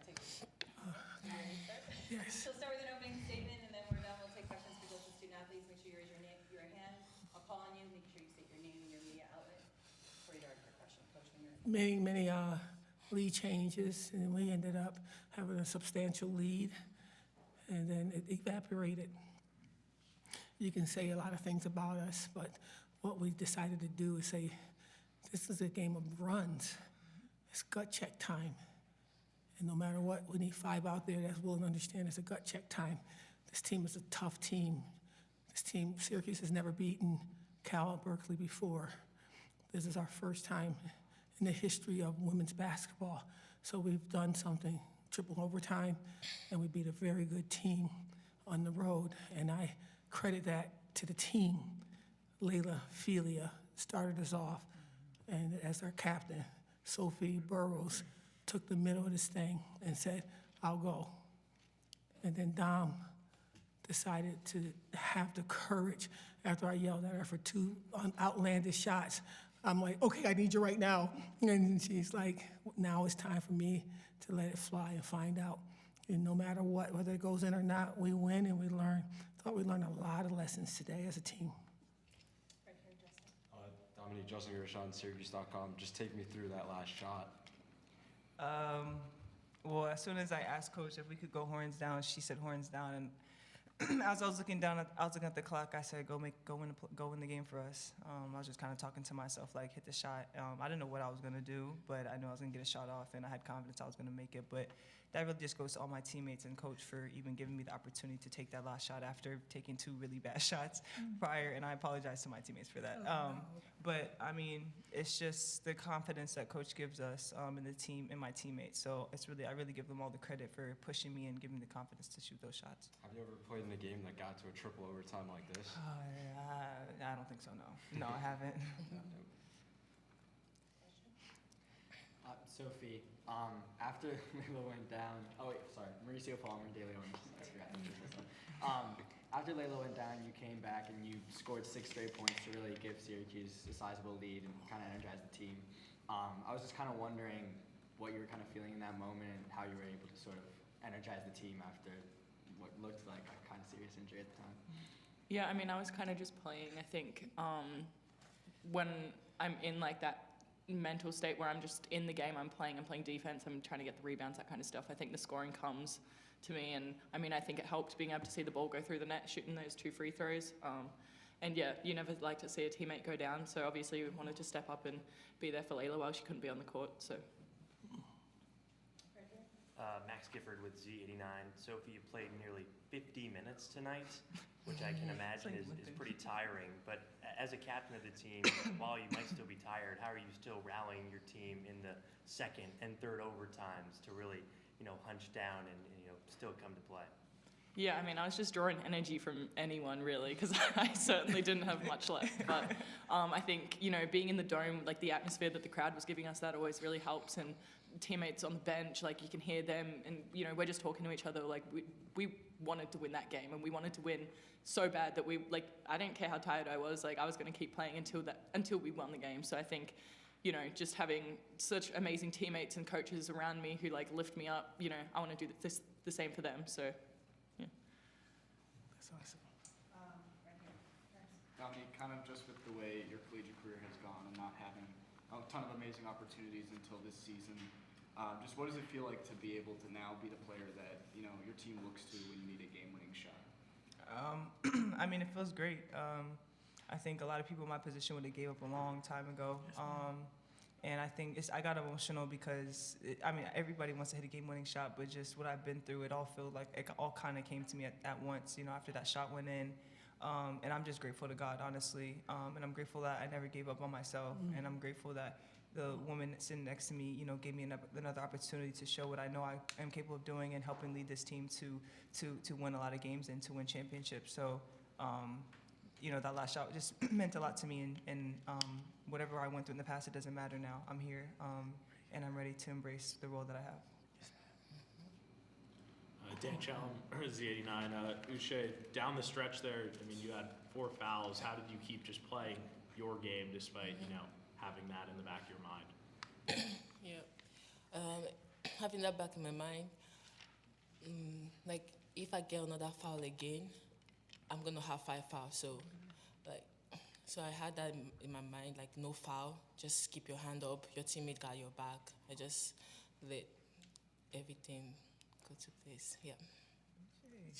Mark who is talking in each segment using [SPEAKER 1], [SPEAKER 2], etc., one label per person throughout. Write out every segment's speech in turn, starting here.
[SPEAKER 1] take you ready to start?
[SPEAKER 2] Yes.
[SPEAKER 1] So start with an opening statement, and then we're done. We'll take questions for both the student athletes. Make sure you raise your hand. I'll call on you. Make sure you state your name and your media outlet before you start your question. Coach, when you're ready.
[SPEAKER 2] Many lead changes, and we ended up having a substantial lead, and then it evaporated. You can say a lot of things about us, but what we decided to do is say, this is a game of runs. It's gut check time. And no matter what, we need 5 out there that's willing to understand it's a gut check time. This team is a tough team. This team, Syracuse has never beaten Cal at Berkeley before. This is our first time in the history of women's basketball. So we've done something, triple overtime, and we beat a very good team on the road. And I credit that to the team. Layla Felia started us off, and as our captain, Sophie Burrows took the middle of this thing and said, I'll go. And then Dom decided to have the courage after I yelled at her for 2 outlandish shots. I'm like, okay, I need you right now. And she's like, now it's time for me to let it fly and find out. And no matter what, whether it goes in or not, we win and we learn. Thought we learned a lot of lessons today as a team.
[SPEAKER 1] Right here, Justin.
[SPEAKER 3] Dominique, Justin Gershon, Syracuse.com. Just take me through that last shot.
[SPEAKER 4] Well, as soon as I asked Coach if we could go horns down, she said horns down. And as I was looking at the clock, I said, go win the game for us. I was just kind of talking to myself, like, hit the shot. I didn't know what I was going to do, but I knew I was going to get a shot off, and I had confidence I was going to make it. But that really just goes to all my teammates and Coach for even giving me the opportunity to take that last shot after taking 2 really bad shots prior, and I apologize to my teammates for that. But, I mean, it's just the confidence that Coach gives us in the team and my teammates. So I really give them all the credit for pushing me and giving me the confidence to shoot those shots.
[SPEAKER 3] Have you ever played in a game that got to a triple overtime like this?
[SPEAKER 4] I don't think so, no. No, I haven't.
[SPEAKER 5] Sophie, after Layla went down, Mauricio Palmer, Daily Orange, I forgot to introduce this one. After Layla went down, you came back and you scored 6 straight points to really give Syracuse a sizable lead and kind of energize the team. I was just kind of wondering what you were kind of feeling in that moment and how you were able to sort of energize the team after what looked like a kind of serious injury at the time.
[SPEAKER 6] Yeah, I mean, I was kind of just playing. I think when I'm in like that mental state where I'm just in the game, I'm playing defense, I'm trying to get the rebounds, that kind of stuff. I think the scoring comes to me, and I mean, I think it helped being able to see the ball go through the net, shooting those 2 free throws. And yeah, you never like to see a teammate go down, so obviously we wanted to step up and be there for Layla while she couldn't be on the court. So.
[SPEAKER 7] Max Gifford with Z89. Sophie, you played nearly 50 minutes tonight, which I can imagine is pretty tiring. But as a captain of the team, while you might still be tired, how are you still rallying your team in the 2nd and 3rd overtimes to really, hunch down and still come to play?
[SPEAKER 6] Yeah, I mean, I was just drawing energy from anyone, really, because I certainly didn't have much left. But I think, being in the dome, like the atmosphere that the crowd was giving us, that always really helps. And teammates on the bench, like you can hear them, and we're just talking to each other. Like we wanted to win that game, and we wanted to win so bad that I didn't care how tired I was. Like I was going to keep playing until we won the game. So I think, just having such amazing teammates and coaches around me who lift me up. I want to do the same for them. So.
[SPEAKER 2] That's awesome.
[SPEAKER 1] Right here.
[SPEAKER 8] Dominique, kind of just with the way your collegiate career has gone and not having a ton of amazing opportunities until this season, just what does it feel like to be able to now be the player that your team looks to when you need a game-winning shot?
[SPEAKER 4] I mean, it feels great. I think a lot of people in my position would have gave up a long time ago. And I think I got emotional because, everybody wants to hit a game-winning shot, but just what I've been through, it all felt like it all kind of came to me at once, after that shot went in. And I'm just grateful to God, honestly. And I'm grateful that I never gave up on myself. And I'm grateful that the woman sitting next to me, gave me another opportunity to show what I know I am capable of doing and helping lead this team to win a lot of games and to win championships. So, that last shot just meant a lot to me. And whatever I went through in the past, it doesn't matter now. I'm here, and I'm ready to embrace the role that I have.
[SPEAKER 9] Dan Chalem, Z89. Uche, down the stretch there, you had 4 fouls. How did you keep just playing your game despite, having that in the back of your mind?
[SPEAKER 10] Yeah. having that back in my mind, like if I get another foul again, I'm gonna have 5 fouls. So I had that in my mind, like no foul, just keep your hand up. Your teammate got your back. I just let everything go to place. Yeah.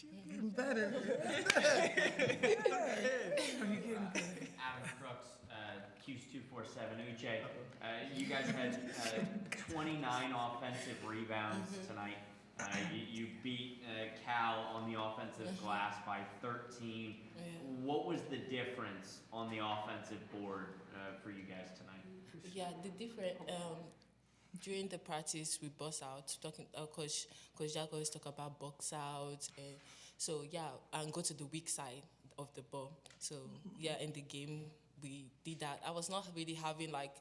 [SPEAKER 2] You're getting better.
[SPEAKER 11] Adam Crooks, Q's247, Uche. You guys had 29 offensive rebounds tonight. You beat Cal on the offensive glass by 13.
[SPEAKER 10] Yeah.
[SPEAKER 11] What was the difference on the offensive board for you guys tonight?
[SPEAKER 10] Yeah, the different during the practice we bust out talking. Coach Jack always talk about box out, and so yeah, and go to the weak side of the ball. So yeah, in the game we did that. I was not really having like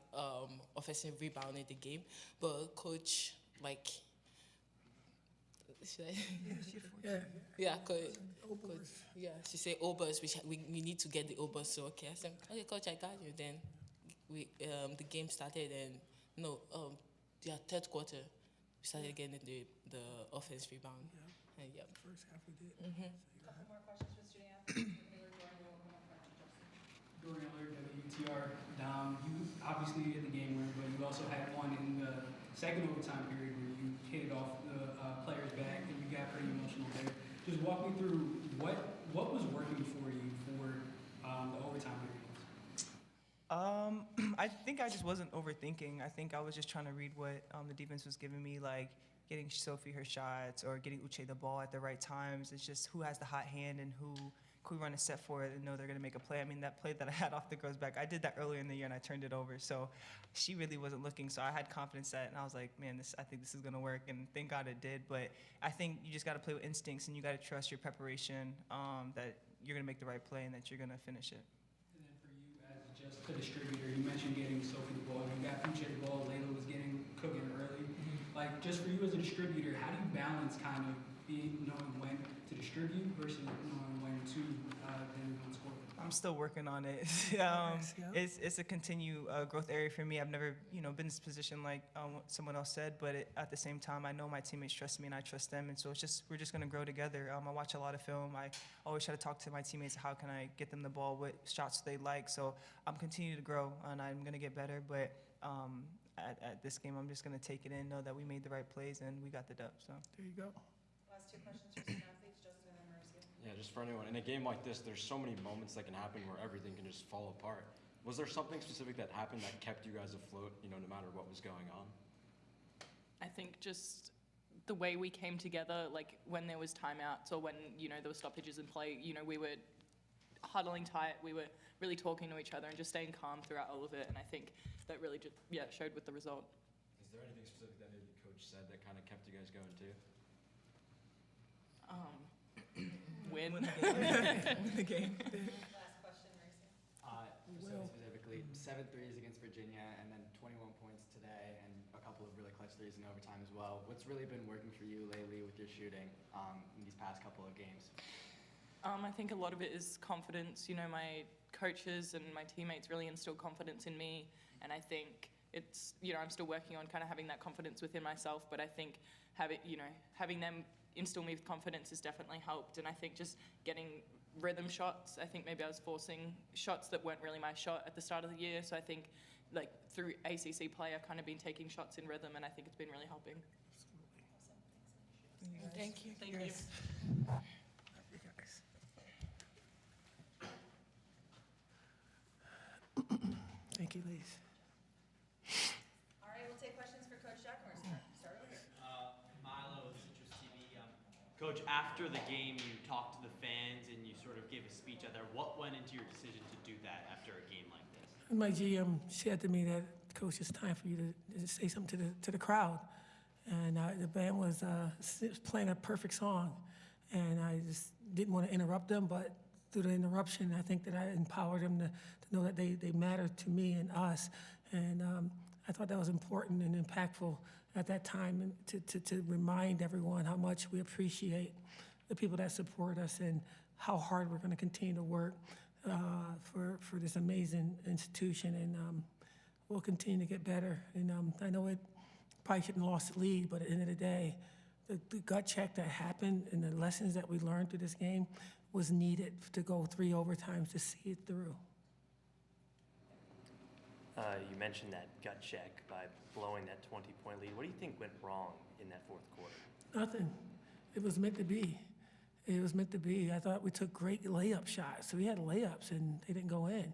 [SPEAKER 10] offensive rebound in the game, but coach like. Should I? Yeah, coach. Yeah, she said obers. We need to get the obers. So okay, I said okay, coach, I got you. Then we the game started and third quarter we started getting the offense rebound.
[SPEAKER 2] Yeah.
[SPEAKER 10] And yeah.
[SPEAKER 2] First half we did.
[SPEAKER 1] Couple more questions for student athletes.
[SPEAKER 12] Dorian Lillard, WTR. You obviously hit the game winner, but you also had one in the second overtime period where you hit it off the player's back and you got pretty emotional there. Just walk me through what was working for you for the overtime period.
[SPEAKER 4] I think I just wasn't overthinking. I think I was just trying to read what the defense was giving me, like getting Sophie her shots or getting Uche the ball at the right times. It's just who has the hot hand and who can we run a set for it and know they're going to make a play. I mean, that play that I had off the girl's back, I did that earlier in the year and I turned it over. So she really wasn't looking. So I had confidence that, and I was like, man, I think this is going to work. And thank God it did. But I think you just got to play with instincts and you got to trust your preparation that you're going to make the right play and that you're going to finish it.
[SPEAKER 12] And then for you as just a distributor, you mentioned getting Sophie the ball. You got Uche the ball. Layla was cooking early. Like, just for you as a distributor, how do you balance kind of knowing when to distribute versus knowing when to then score?
[SPEAKER 4] I'm still working on it. It's a continued growth area for me. I've never, been in this position like someone else said, but at the same time, I know my teammates trust me and I trust them, and so we're just gonna grow together. I watch a lot of film. I always try to talk to my teammates. How can I get them the ball? What shots they like? So I'm continuing to grow, and I'm gonna get better. But at this game, I'm just gonna take it in, know that we made the right plays and we got the dub. So
[SPEAKER 2] There you go.
[SPEAKER 1] Last two questions for student athletes, Justin and then Marcia.
[SPEAKER 3] Yeah, just for anyone, in a game like this, there's so many moments that can happen where everything can just fall apart. Was there something specific that happened that kept you guys afloat, no matter what was going on?
[SPEAKER 6] I think just the way we came together, like when there was timeouts or when, there were stoppages in play, we were huddling tight, we were really talking to each other and just staying calm throughout all of it. And I think that really just, showed with the result.
[SPEAKER 3] Is there anything specific that maybe coach said that kind of kept you guys going too?
[SPEAKER 6] Win.
[SPEAKER 2] Win the game.
[SPEAKER 1] Last question, Marcia.
[SPEAKER 5] For specifically, 7 threes against Virginia and then 21 points today and a couple of really clutch threes in overtime as well. What's really been working for you lately with your shooting in these past couple of games?
[SPEAKER 6] I think a lot of it is confidence. My coaches and my teammates really instill confidence in me, and I think it's, I'm still working on kind of having that confidence within myself, but I think having them instill me with confidence has definitely helped. And I think just getting rhythm shots, I think maybe I was forcing shots that weren't really my shot at the start of the year. So I think like through ACC play, I've kind of been taking shots in rhythm, and I think it's been really helping.
[SPEAKER 10] Thank you.
[SPEAKER 6] Thank you.
[SPEAKER 2] You guys. Thank you, ladies.
[SPEAKER 1] All right, we'll take questions for Coach Jack. Start over here.
[SPEAKER 11] Milo, Citrus TV. Coach, after the game, you talked to the fans and you sort of gave a speech out there. What went into your decision to do that after a game like this?
[SPEAKER 2] My GM said to me that, Coach, it's time for you to say something to the crowd. And the band was playing a perfect song. And I just didn't want to interrupt them, but through the interruption, I think that I empowered them to know that they matter to me and us. And I thought that was important and impactful at that time, and to remind everyone how much we appreciate the people that support us and how hard we're going to continue to work for this amazing institution. And we'll continue to get better. And I know it probably shouldn't have lost the lead, but at the end of the day, the gut check that happened and the lessons that we learned through this game was needed to go 3 overtimes to see it through.
[SPEAKER 7] You mentioned that gut check by blowing that 20-point lead. What do you think went wrong in that fourth quarter?
[SPEAKER 2] Nothing. It was meant to be. It was meant to be. I thought we took great layup shots. So we had layups and they didn't go in.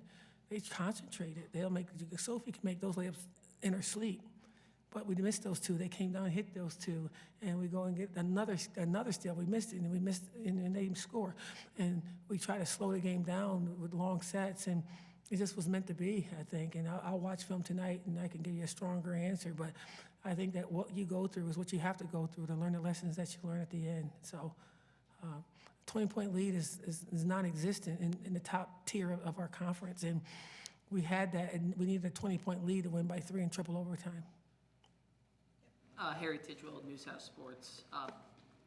[SPEAKER 2] They concentrated. Sophie can make those layups in her sleep. But we missed those 2. They came down and hit those 2. And we go and get another steal. We missed it, and we missed it, and they didn't score. And we try to slow the game down with long sets, and it just was meant to be, I think. And I'll watch film tonight, and I can give you a stronger answer. But I think that what you go through is what you have to go through to learn the lessons that you learn at the end. So 20-point lead is non-existent in the top tier of our conference. And we had that, and we needed a 20-point lead to win by 3 in triple overtime.
[SPEAKER 13] Harry Tidwell, Newshouse Sports.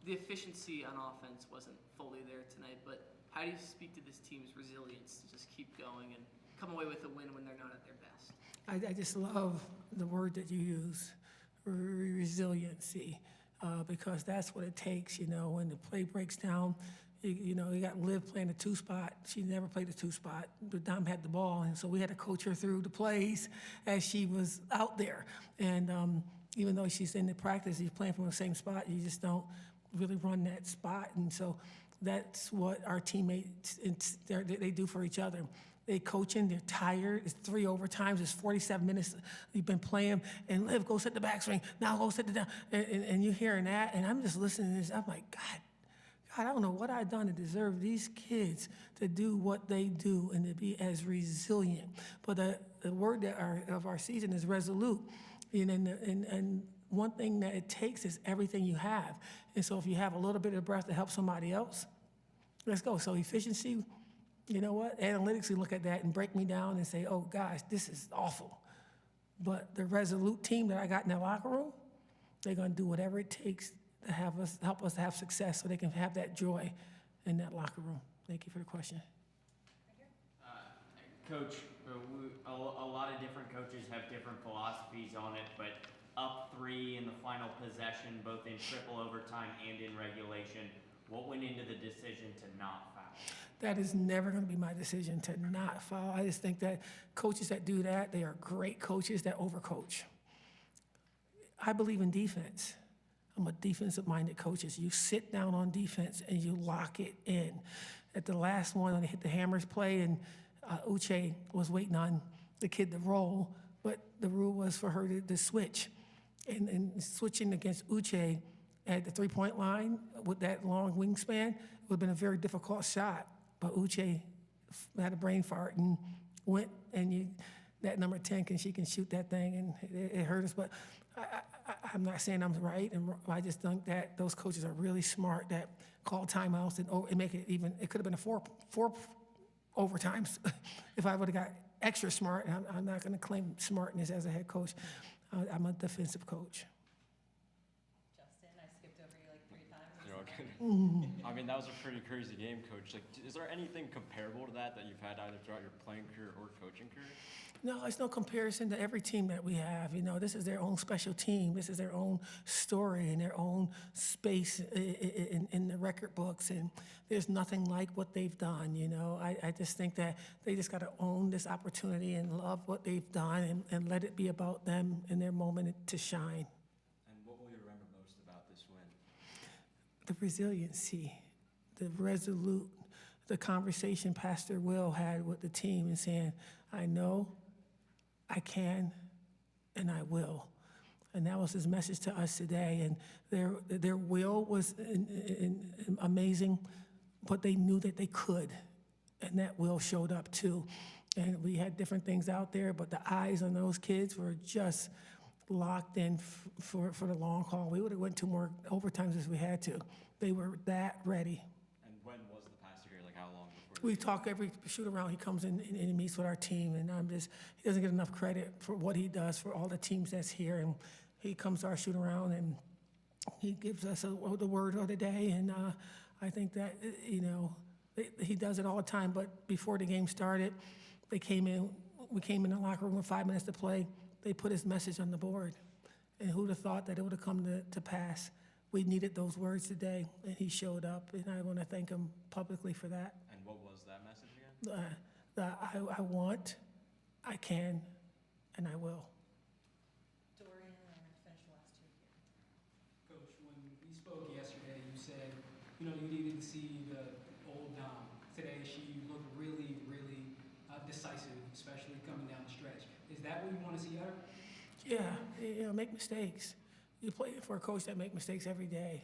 [SPEAKER 13] The efficiency on offense wasn't fully there tonight, but how do you speak to this team's resilience to just keep going and come away with a win when they're not at their best?
[SPEAKER 2] I just love the word that you use, resiliency, because that's what it takes, when the play breaks down. You got Liv playing the 2 spot. She never played the 2 spot, but Dom had the ball, and so we had to coach her through the plays as she was out there. And even though she's in the practice, she's playing from the same spot, you just don't really run that spot. And so that's what our teammates, they do for each other. They coaching, they're tired, it's 3 overtimes, it's 47 minutes you've been playing, and Liv, go sit the back swing, now go sit the down, and you're hearing that, and I'm just listening to this, I'm like, God, I don't know what I've done to deserve these kids to do what they do and to be as resilient. But the word of our season is resolute. And one thing that it takes is everything you have. And so if you have a little bit of breath to help somebody else, let's go. So efficiency, you know what? Analytics, we look at that and break me down and say, oh, gosh, this is awful. But the resolute team that I got in the locker room, they're going to do whatever it takes to help us to have success so they can have that joy in that locker room. Thank you for the question.
[SPEAKER 14] Coach, a lot of different coaches have different philosophies on it, but up 3 in the final possession, both in triple overtime and in regulation, what went into the decision to not foul?
[SPEAKER 2] That is never going to be my decision to not foul. I just think that coaches that do that, they are great coaches that overcoach. I believe in defense. I'm a defensive-minded coach. You sit down on defense and you lock it in. At the last one, when they hit the hammers play, and Uche was waiting on the kid to roll, but the rule was for her to switch. And switching against Uche at the 3-point line with that long wingspan would have been a very difficult shot. But Uche had a brain fart and went, and that number 10, she can shoot that thing, and it hurt us. But I'm not saying I'm right, and I just think that those coaches are really smart that call timeouts and make it even. It could have been a four overtimes if I would have got extra smart. I'm not going to claim smartness as a head coach. I'm a defensive coach.
[SPEAKER 1] Justin, I skipped over you like 3 times.
[SPEAKER 3] You're okay. I mean, that was a pretty crazy game, Coach. Like, is there anything comparable to that you've had either throughout your playing career or coaching career?
[SPEAKER 2] No, it's no comparison to every team that we have. This is their own special team. This is their own story and their own space in the record books. And there's nothing like what they've done, I just think that they just got to own this opportunity and love what they've done and let it be about them and their moment to shine.
[SPEAKER 3] And what will you remember most about this win?
[SPEAKER 2] The resiliency, the resolute, the conversation Pastor Will had with the team and saying, I know, I can, and I will. And that was his message to us today. And their will was amazing, but they knew that they could. And that will showed up too. And we had different things out there, but the eyes on those kids were just locked in for the long haul. We would have went 2 more overtimes if we had to. They were that ready.
[SPEAKER 3] And when was the pastor here? Like, how long before?
[SPEAKER 2] We talk every shoot around. He comes in and he meets with our team, and he doesn't get enough credit for what he does for all the teams that's here. And he comes to our shoot around and he gives us the word of the day. And I think that he does it all the time. But before the game started, we came in the locker room with 5 minutes to play. They put his message on the board, And who'd have thought that it would have come to pass? We needed those words today, and he showed up, and I want to thank him publicly for that.
[SPEAKER 3] And what was that message again?
[SPEAKER 2] I want, I can, and I will.
[SPEAKER 1] Dorian, and I'm gonna finish the last two here.
[SPEAKER 12] Coach, when we spoke yesterday, you said, you needed to see the old Dom. Today, she looked really, really decisive, especially coming down the stretch. Is that what you want to see out of her?
[SPEAKER 2] Yeah, make mistakes. You play for a coach that make mistakes every day.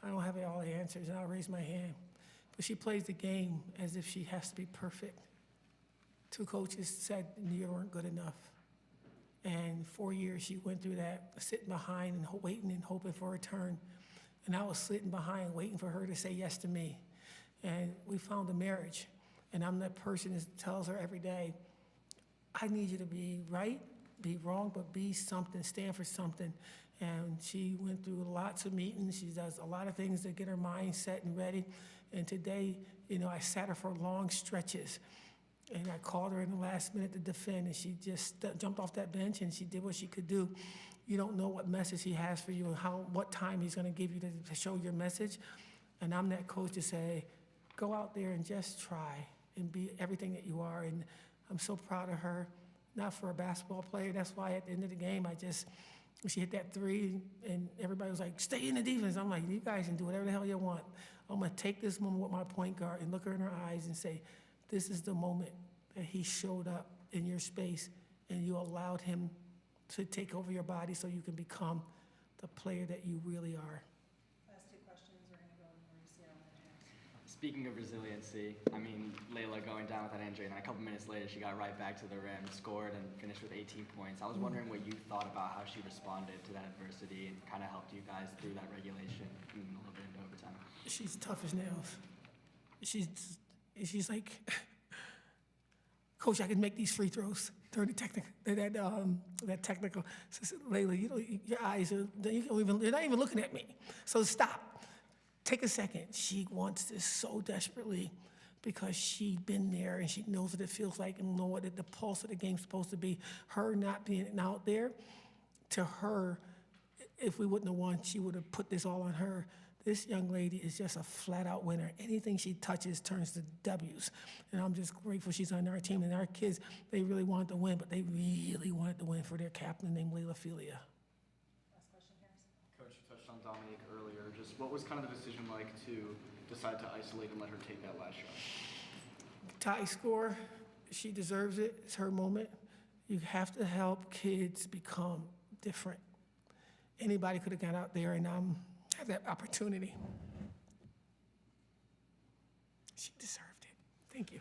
[SPEAKER 2] I don't have all the answers, and I'll raise my hand. But she plays the game as if she has to be perfect. 2 coaches said you weren't good enough. And 4 years she went through that, sitting behind and waiting and hoping for a turn. And I was sitting behind waiting for her to say yes to me. And we found a marriage. And I'm that person that tells her every day, I need you to be right, be wrong, but be something, stand for something. And she went through lots of meetings. She does a lot of things to get her mind set and ready. And today, I sat her for long stretches. And I called her in the last minute to defend, and she just jumped off that bench, and she did what she could do. You don't know what message he has for you and what time he's going to give you to show your message. And I'm that coach to say, go out there and just try and be everything that you are. And I'm so proud of her, not for a basketball player. That's why at the end of the game, she hit that 3, and everybody was like, stay in the defense. I'm like, you guys can do whatever the hell you want. I'm going to take this moment with my point guard and look her in her eyes and say, this is the moment that he showed up in your space, and you allowed him to take over your body so you can become the player that you really are.
[SPEAKER 1] Last 2 questions, we're gonna go to Mauricio and then Harris.
[SPEAKER 5] Speaking of resiliency, Layla going down with that injury, and then a couple minutes later, she got right back to the rim, scored, and finished with 18 points. I was wondering what you thought about how she responded to that adversity and kind of helped you guys through that regulation and a little bit into overtime.
[SPEAKER 2] She's tough as nails. She's like, Coach, I can make these free throws during that technical. So, Layla, your eyes you're not even looking at me. So stop. Take a second. She wants this so desperately because she's been there and she knows what it feels like and know what the pulse of the game's supposed to be. Her not being out there, to her, if we wouldn't have won, she would have put this all on her. This young lady is just a flat-out winner. Anything she touches turns to W's. And I'm just grateful she's on our team. And our kids, they really wanted to win, but they really wanted to win for their captain named Layla Filia.
[SPEAKER 1] Last question, Harris.
[SPEAKER 8] Coach, you touched on Dominique earlier. Just what was kind of the decision like to decide to isolate and let her take that last shot?
[SPEAKER 2] Tie score, she deserves it. It's her moment. You have to help kids become different. Anybody could have got out there and have that opportunity. She deserved it. Thank you.